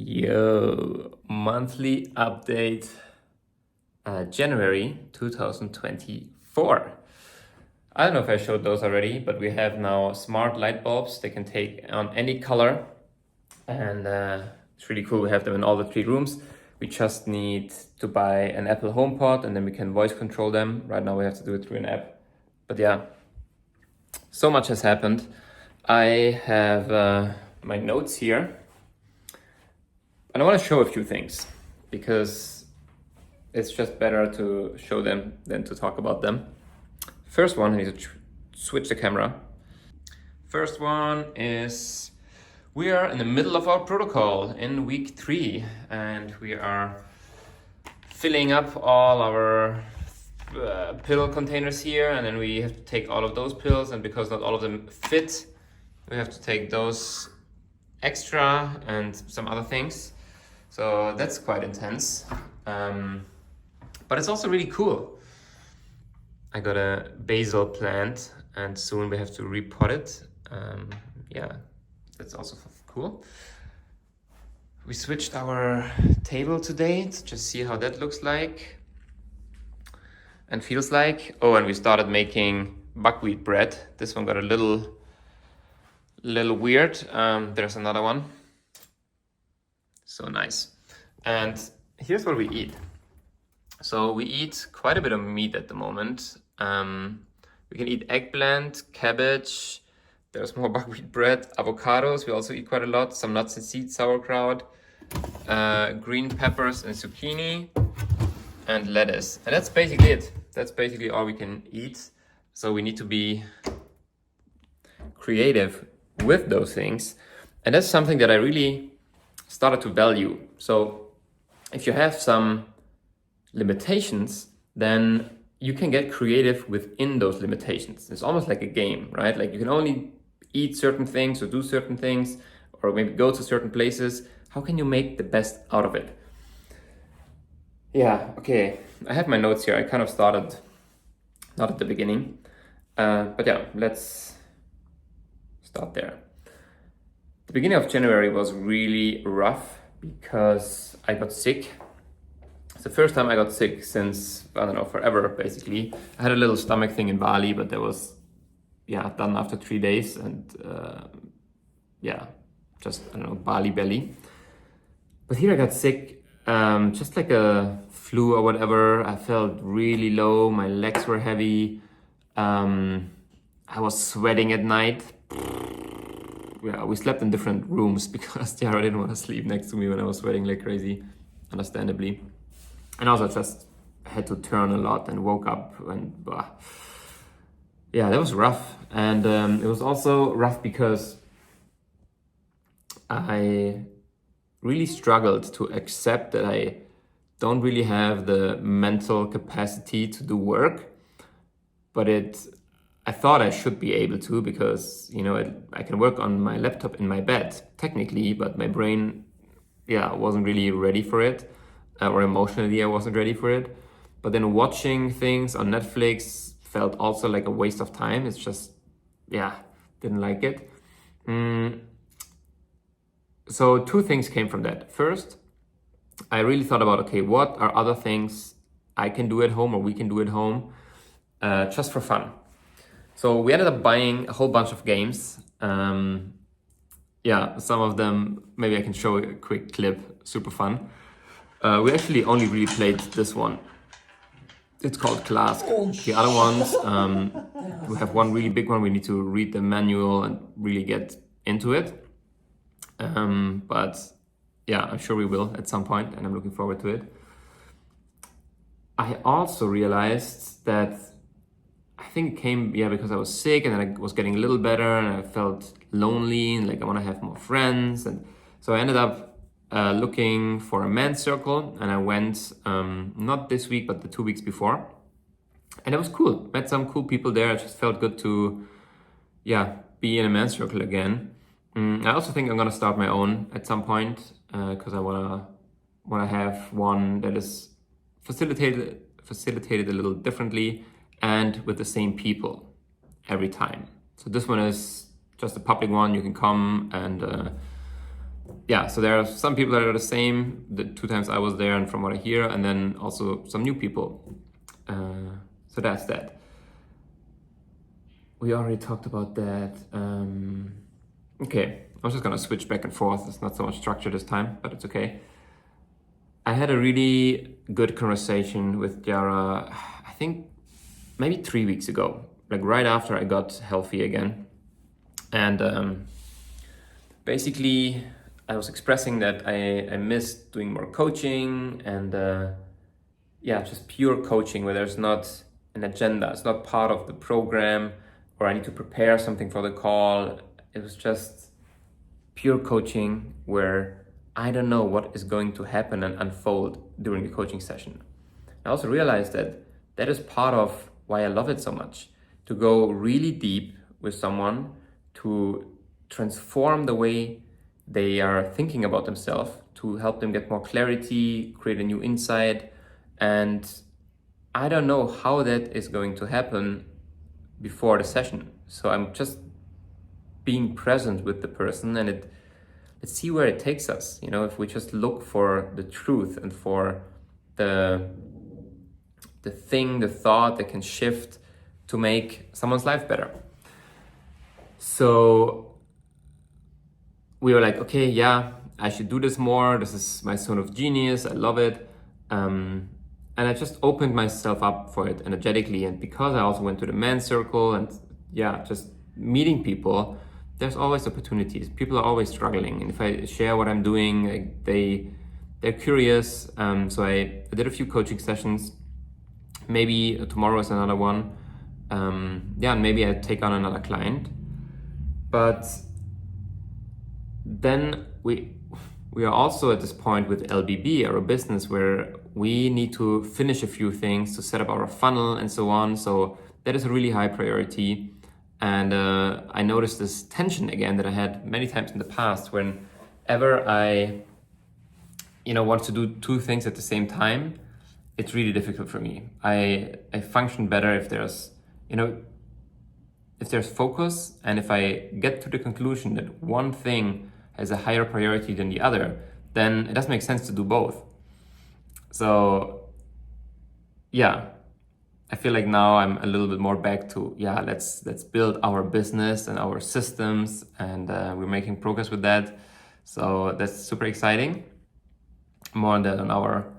Yo, monthly update, January 2024. I don't know if I showed those already, but we have now smart light bulbs. They can take on any color, and it's really cool. We have them in all the 3 rooms. We just need to buy an Apple HomePod, and then we can voice control them. Right now we have to do it through an app. But yeah, so much has happened. I have my notes here. And I want to show a few things because it's just better to show them than to talk about them. First one, I need to switch the camera. First one is we are in the middle of our protocol in week 3, and we are filling up all our pill containers here, and then we have to take all of those pills, and because not all of them fit, we have to take those extra and some other things. So that's quite intense, but it's also really cool. I got a basil plant and soon we have to repot it. Yeah, that's also cool. We switched our table today to just see how that looks like and feels like. Oh, and we started making buckwheat bread. This one got a little weird. There's another one. So nice. And here's what we eat. So we eat quite a bit of meat at the moment. We can eat eggplant, cabbage, there's more buckwheat bread, avocados, we also eat quite a lot, some nuts and seeds, sauerkraut, green peppers and zucchini, and lettuce. And that's basically it. That's basically all we can eat. So we need to be creative with those things. And that's something that I really started to value. So if you have some limitations, then you can get creative within those limitations. It's almost like a game, right? Like you can only eat certain things or do certain things or maybe go to certain places. How can you make the best out of it? Yeah, okay. I have my notes here. I kind of started not at the beginning, but yeah, let's start there. The beginning of January was really rough because I got sick. It's the first time I got sick since, I don't know, forever, basically. I had a little stomach thing in Bali, but that was, done after 3 days. And just, I don't know, Bali belly. But here I got sick, just like a flu or whatever. I felt really low. My legs were heavy. I was sweating at night. Yeah, we slept in different rooms because Tiara didn't want to sleep next to me when I was sweating like crazy, understandably. And also just had to turn a lot and woke up and yeah, that was rough. And it was also rough because I really struggled to accept that I don't really have the mental capacity to do work, but I thought I should be able to because, I can work on my laptop in my bed, technically, but my brain, wasn't really ready for it, or emotionally I wasn't ready for it. But then watching things on Netflix felt also like a waste of time. It's just, didn't like it. So 2 things came from that. First, I really thought about, okay, what are other things I can do at home or we can do at home just for fun? So we ended up buying a whole bunch of games. Some of them, maybe I can show a quick clip, super fun. We actually only really played this one. It's called Clask. The other ones, we have one really big one. We need to read the manual and really get into it. But I'm sure we will at some point, and I'm looking forward to it. I also realized that I think it came, because I was sick and then I was getting a little better and I felt lonely and like I want to have more friends. And so I ended up looking for a men's circle, and I went not this week, but the 2 weeks before. And it was cool. Met some cool people there. It just felt good to, be in a men's circle again. I also think I'm going to start my own at some point because I want to have one that is facilitated a little differently and with the same people every time. So this one is just a public one. You can come and yeah, so there are some people that are the same, the 2 times I was there and from what I hear, and then also some new people. So that's that. We already talked about that. Okay, I'm just gonna switch back and forth. It's not so much structure this time, but it's okay. I had a really good conversation with Yara, I think maybe 3 weeks ago, like right after I got healthy again. And basically, I was expressing that I missed doing more coaching and yeah, just pure coaching where there's not an agenda. It's not part of the program or I need to prepare something for the call. It was just pure coaching where I don't know what is going to happen and unfold during the coaching session. I also realized that that is part of why I love it so much, to go really deep with someone, to transform the way they are thinking about themselves, to help them get more clarity, create a new insight. And I don't know how that is going to happen before the session. So I'm just being present with the person, and let's see where it takes us. You know, if we just look for the truth and for the thing, the thought that can shift to make someone's life better. So we were like, okay, yeah, I should do this more. This is my zone of genius. I love it. And I just opened myself up for it energetically. And because I also went to the men's circle and yeah, just meeting people, there's always opportunities. People are always struggling. And if I share what I'm doing, like they're curious. So I did a few coaching sessions. Maybe tomorrow is another one. Yeah, and maybe I take on another client. But then we are also at this point with LBB, our business, where we need to finish a few things to set up our funnel and so on. So that is a really high priority. And I noticed this tension again that I had many times in the past whenever I, want to do 2 things at the same time. It's really difficult for me. I function better if there's, if there's focus, and if I get to the conclusion that one thing has a higher priority than the other, then it doesn't make sense to do both. So yeah, I feel like now I'm a little bit more back to, let's build our business and our systems, and we're making progress with that. So that's super exciting. More on that on our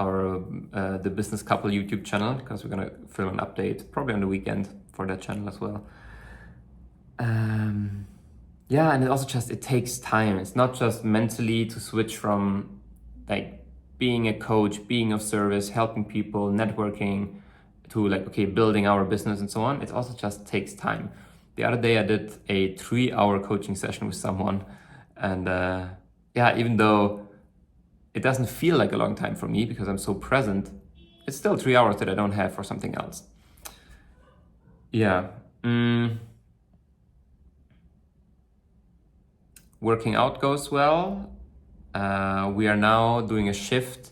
the Business Couple YouTube channel, because we're gonna film an update probably on the weekend for that channel as well. Yeah, and it takes time. It's not just mentally to switch from like being a coach, being of service, helping people, networking, to like, okay, building our business and so on. It also just takes time. The other day I did a 3-hour coaching session with someone, and even though it doesn't feel like a long time for me because I'm so present, it's still 3 hours that I don't have for something else. Yeah. Working out goes well. We are now doing a shift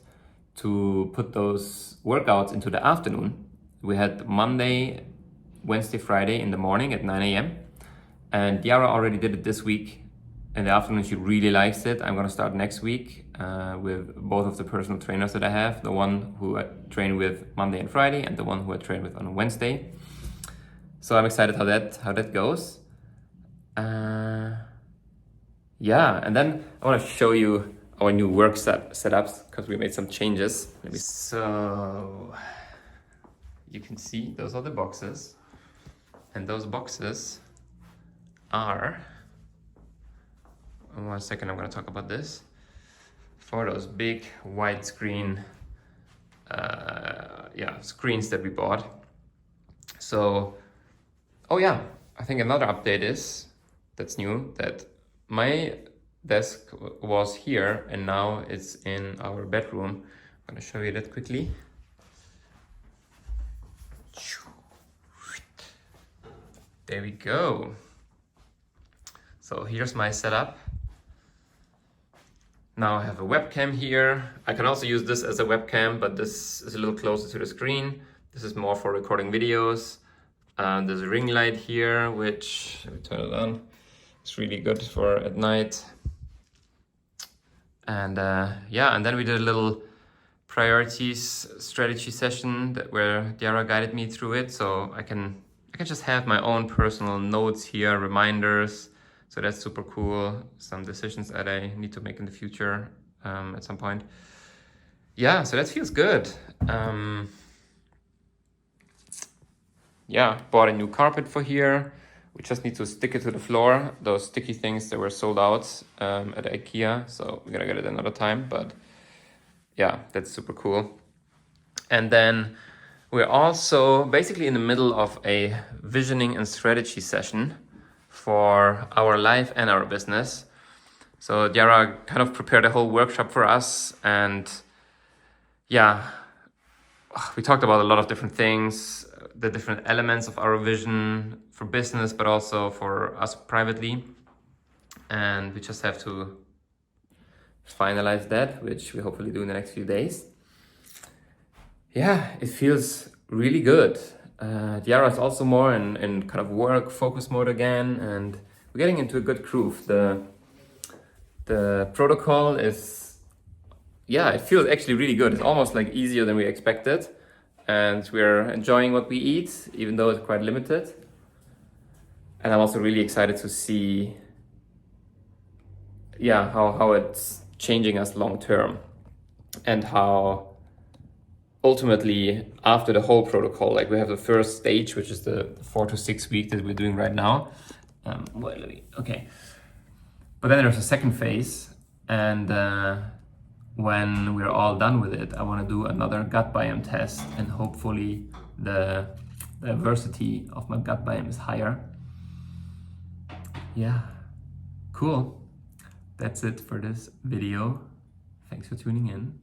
to put those workouts into the afternoon. We had Monday, Wednesday, Friday in the morning at 9 a.m. And Yara already did it this week in the afternoon. She really likes it. I'm gonna start next week with both of the personal trainers that I have, the one who I train with Monday and Friday and the one who I train with on Wednesday. So I'm excited how that goes. Yeah, and then I want to show you our new work setups because we made some changes. So you can see those are the boxes, and those boxes are, in 1 second I'm going to talk about this, for those big widescreen screens that we bought. So I think another update that's new, that my desk was here and now it's in our bedroom. I'm going to show you that quickly. There we go. So here's my setup. Now I have a webcam here. I can also use this as a webcam, but this is a little closer to the screen. This is more for recording videos. There's a ring light here, which, let me turn it on. It's really good for at night. And yeah, and then we did a little priorities strategy session where Diara guided me through it, so I can just have my own personal notes here, reminders. So that's super cool. Some decisions that I need to make in the future at some point. Yeah, so that feels good. Yeah, bought a new carpet for here. We just need to stick it to the floor. Those sticky things that were sold out at IKEA, so we're gonna get it another time. But yeah, that's super cool. And then we're also basically in the middle of a visioning and strategy session for our life and our business. So Diara kind of prepared a whole workshop for us, and yeah, we talked about a lot of different things, the different elements of our vision for business, but also for us privately. And we just have to finalize that, which we hopefully do in the next few days. Yeah, it feels really good. Diara is also more in kind of work focus mode again, and we're getting into a good groove. The protocol is, yeah, it feels actually really good. It's almost like easier than we expected, and we're enjoying what we eat, even though it's quite limited. And I'm also really excited to see, yeah, how it's changing us long term, and how ultimately after the whole protocol, like we have the first stage, which is the 4 to 6 week that we're doing right now. Okay. But then there's a second phase, and when we're all done with it, I want to do another gut biome test, and hopefully the diversity of my gut biome is higher. Yeah, cool. That's it for this video. Thanks for tuning in.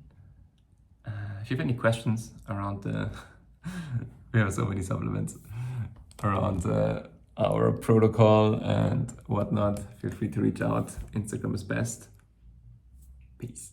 If you have any questions around we have so many supplements around our protocol and whatnot, feel free to reach out. Instagram is best. Peace.